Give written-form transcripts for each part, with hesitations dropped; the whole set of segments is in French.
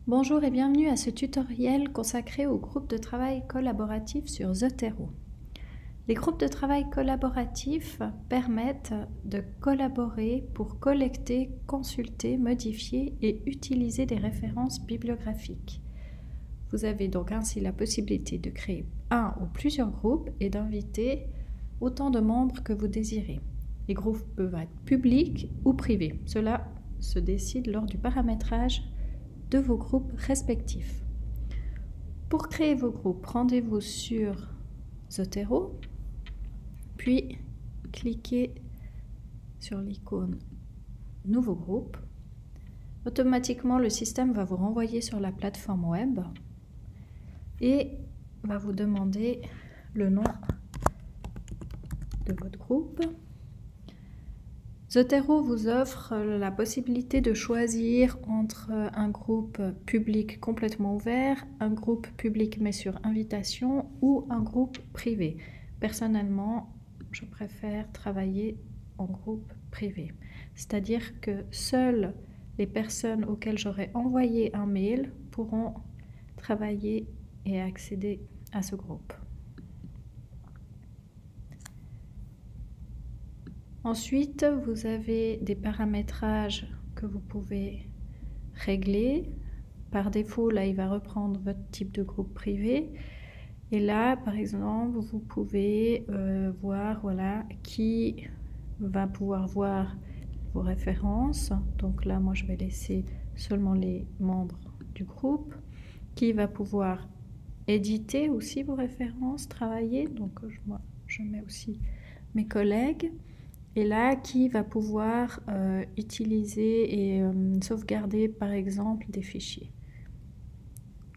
Bonjour et bienvenue à ce tutoriel consacré au groupe de travail collaboratif sur Zotero. Les groupes de travail collaboratifs permettent de collaborer pour collecter, consulter, modifier et utiliser des références bibliographiques. Vous avez donc ainsi la possibilité de créer un ou plusieurs groupes et d'inviter autant de membres que vous désirez. Les groupes peuvent être publics ou privés. Cela se décide lors du paramétrage de vos groupes respectifs. Pour créer vos groupes, rendez-vous sur Zotero, puis cliquez sur l'icône Nouveau groupe. Automatiquement, le système va vous renvoyer sur la plateforme web et va vous demander le nom de votre groupe. Zotero vous offre la possibilité de choisir entre un groupe public complètement ouvert, un groupe public mais sur invitation ou un groupe privé. Personnellement, je préfère travailler en groupe privé. C'est-à-dire que seules les personnes auxquelles j'aurai envoyé un mail pourront travailler et accéder à ce groupe. Ensuite, vous avez des paramétrages que vous pouvez régler. Par défaut, là, il va reprendre votre type de groupe privé. Et là, par exemple, vous pouvez voir qui va pouvoir voir vos références. Donc là, moi, je vais laisser seulement les membres du groupe. Qui va pouvoir éditer aussi vos références, travailler. Donc, moi, je mets aussi mes collègues. Et là, qui va pouvoir utiliser et sauvegarder, par exemple, des fichiers.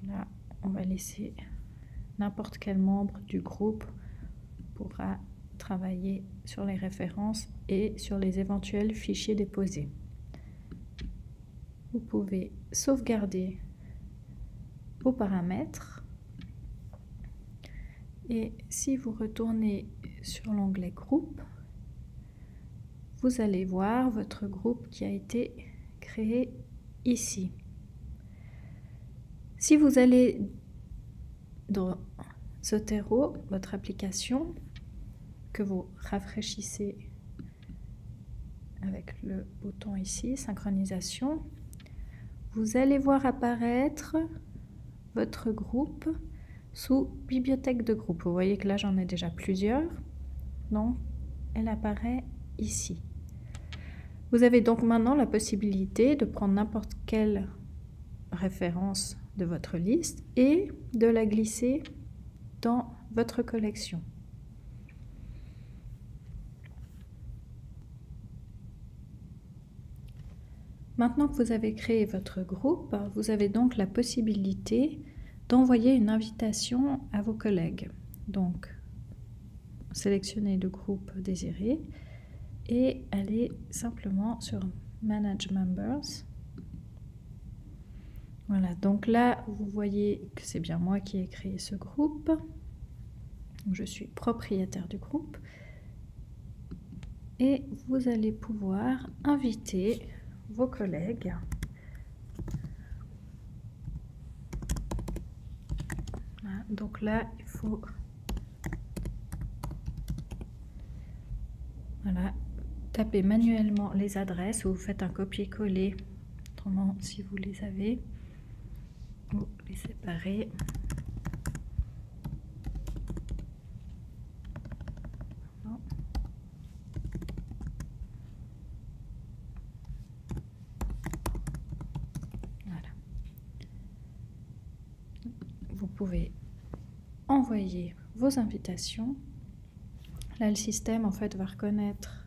Là, on va laisser n'importe quel membre du groupe pourra travailler sur les références et sur les éventuels fichiers déposés. Vous pouvez sauvegarder vos paramètres. Et si vous retournez sur l'onglet groupe, vous allez voir votre groupe qui a été créé ici. Si vous allez dans Zotero, votre application, que vous rafraîchissez avec le bouton ici, synchronisation, vous allez voir apparaître votre groupe sous bibliothèque de groupe. Vous voyez que là j'en ai déjà plusieurs, donc elle apparaît ici. Vous avez donc maintenant la possibilité de prendre n'importe quelle référence de votre liste et de la glisser dans votre collection. Maintenant que vous avez créé votre groupe, vous avez donc la possibilité d'envoyer une invitation à vos collègues. Donc, sélectionnez le groupe désiré et allez simplement sur Manage Members. Voilà, donc là, vous voyez que c'est bien moi qui ai créé ce groupe. Je suis propriétaire du groupe. Et vous allez pouvoir inviter vos collègues. Voilà, donc là, il faut taper manuellement les adresses ou vous faites un copier-coller. Autrement, si vous les avez, vous les séparez. Voilà. Vous pouvez envoyer vos invitations. Là, le système en fait va reconnaître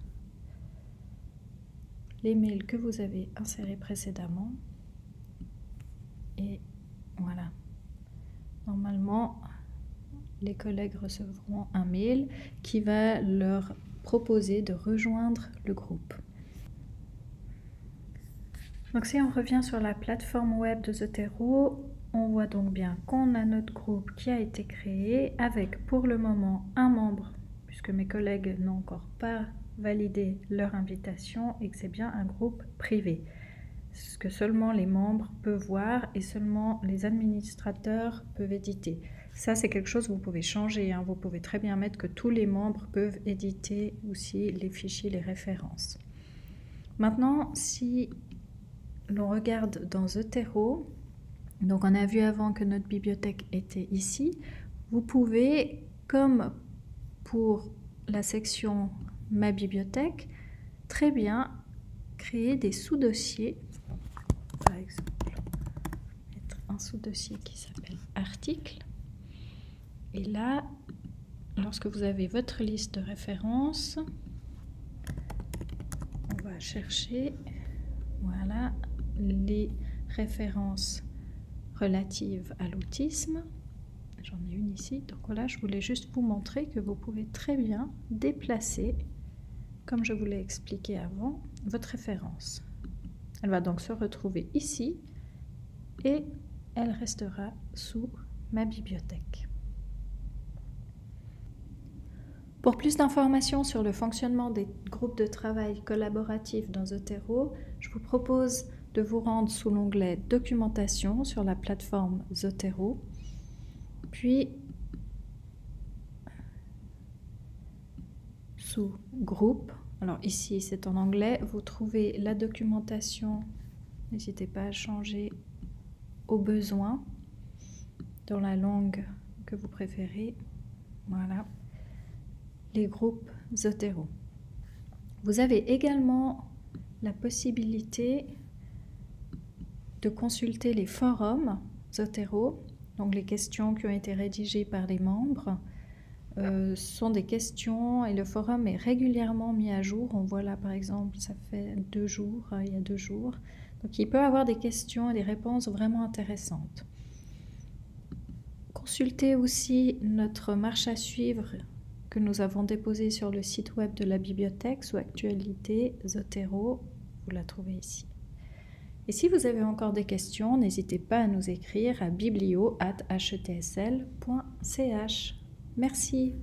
les mails que vous avez insérés précédemment. Et voilà. Normalement, les collègues recevront un mail qui va leur proposer de rejoindre le groupe. Donc si on revient sur la plateforme web de Zotero, on voit donc bien qu'on a notre groupe qui a été créé avec pour le moment un membre, puisque mes collègues n'ont encore pas validé leur invitation et que c'est bien un groupe privé. ce que seulement les membres peuvent voir et seulement les administrateurs peuvent éditer. Ça, c'est quelque chose que vous pouvez changer, hein. Vous pouvez très bien mettre que tous les membres peuvent éditer aussi les fichiers, les références. Maintenant, si l'on regarde dans Zotero, donc on a vu avant que notre bibliothèque était ici, vous pouvez, comme pour la section Ma bibliothèque, très bien créer des sous-dossiers. Par exemple, mettre un sous-dossier qui s'appelle Articles. Et là, lorsque vous avez votre liste de références, on va chercher, voilà, les références relatives à l'autisme. J'en ai une ici, donc voilà, je voulais juste vous montrer que vous pouvez très bien déplacer, comme je vous l'ai expliqué avant, votre référence. Elle va donc se retrouver ici et elle restera sous Ma bibliothèque. Pour plus d'informations sur le fonctionnement des groupes de travail collaboratifs dans Zotero, je vous propose de vous rendre sous l'onglet Documentation sur la plateforme Zotero, puis sous Groupe. Alors ici c'est en anglais, vous trouvez la documentation, n'hésitez pas à changer au besoin dans la langue que vous préférez. Voilà, les groupes Zotero. Vous avez également la possibilité de consulter les forums Zotero, donc les questions qui ont été rédigées par les membres. Sont des questions et le forum est régulièrement mis à jour. On voit là par exemple, ça fait 2 jours, il y a 2 jours. Donc il peut y avoir des questions et des réponses vraiment intéressantes. Consultez aussi notre marche à suivre que nous avons déposée sur le site web de la bibliothèque sous Actualité Zotero. Vous la trouvez ici. Et si vous avez encore des questions, n'hésitez pas à nous écrire à biblio@htsl.ch. Merci.